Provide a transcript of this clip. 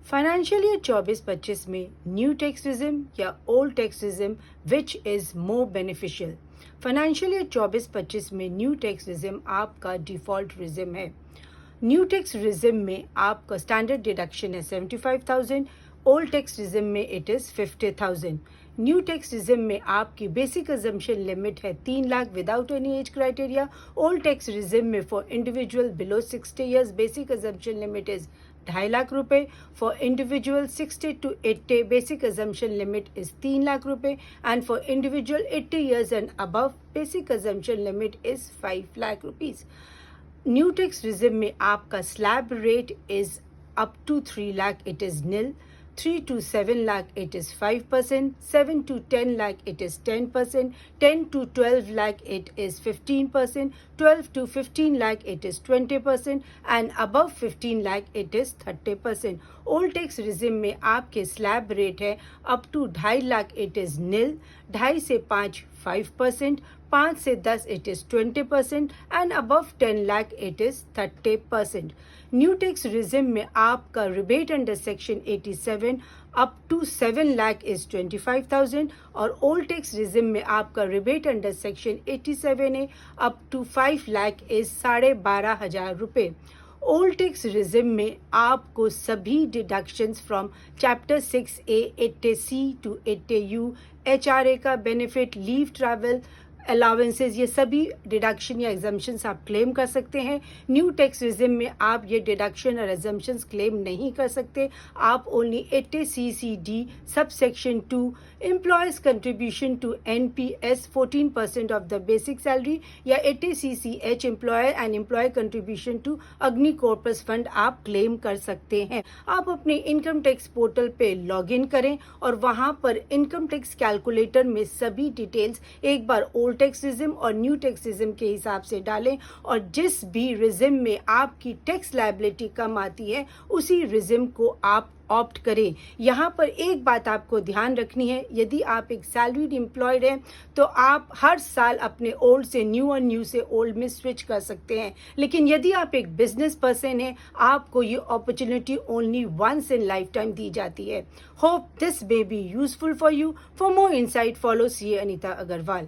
Financial year 24-25 में new tax regime या old tax regime which is more beneficial. Financial year 24-25 में new tax regime आपका default regime है। New tax regime में आपका standard deduction है 75,000, ओल्ड टैक्स रिजिम में it is 50,000। New tax regime में आपकी बेसिक अजम्पशन लिमिट है 3 lakh without any age criteria. Old tax regime में for individual below 60 years basic exemption limit is 2.5 lakh रुपए। For individual 60 to 80 basic exemption limit is 3 lakh रुपए and for individual 80 years and above basic exemption limit is 5 lakh rupees. New tax regime में आपका slab rate is up to 3 lakh it is nil, 3 to 7 lakh it is 5%, 7 to 10 lakh it is 10%, 10 to 12 lakh it is 15%, 12 to 15 lakh it is 20% and above 15 lakh it is 30%. Old tax regime में आपके slab rate है up to 2.5 lakh it is nil, 2.5 से 5 5%, 5 से 10 it is 20% and above 10 lakh it is 30%. New tax regime में आपका rebate under section 87 up to 7 lakh is 25,000 और old tax regime में आपका रिबेट अंडर सेक्शन 87 है अप टू 5 लाख इज़ 12,500 रुपये। ओल्ड टैक्स रिजिम में आपको सभी deductions from chapter 6A 80C to 80U HRA का बेनिफिट, लीव ट्रैवल अलाउंसेस, ये सभी डिडक्शन या एग्जम्पशंस आप क्लेम कर सकते हैं। न्यू टैक्स रिजिम में आप ये डिडक्शन और एग्जम्पशंस क्लेम नहीं कर सकते। आप only 80CCD sub section 2 employees contribution to NPS 14% of the basic salary या 80CCH employer and employee contribution to Agni corpus fund आप क्लेम कर सकते हैं। आप अपने इनकम टैक्स पोर्टल पे लॉग इन करें और वहाँ पर इनकम टैक्स कैलकुलेटर में सभी डिटेल्स एक बार ओल्ड टैक्स रिजिम और न्यू टैक्स रिजिम के हिसाब से डालें और जिस भी रिजिम में आपकी टैक्स लायबिलिटी कम आती है उसी रिजिम को आप ऑप्ट करें। यहाँ पर एक बात आपको ध्यान रखनी है, यदि आप एक सैलरीड एम्प्लॉयड हैं तो आप हर साल अपने ओल्ड से न्यू और न्यू से ओल्ड में स्विच कर सकते हैं, लेकिन यदि आप एक बिजनेस पर्सन हैं आपको ये opportunity only once in lifetime दी जाती है। Hope this may be useful for you. For more insight follow CA Anita Agarwal.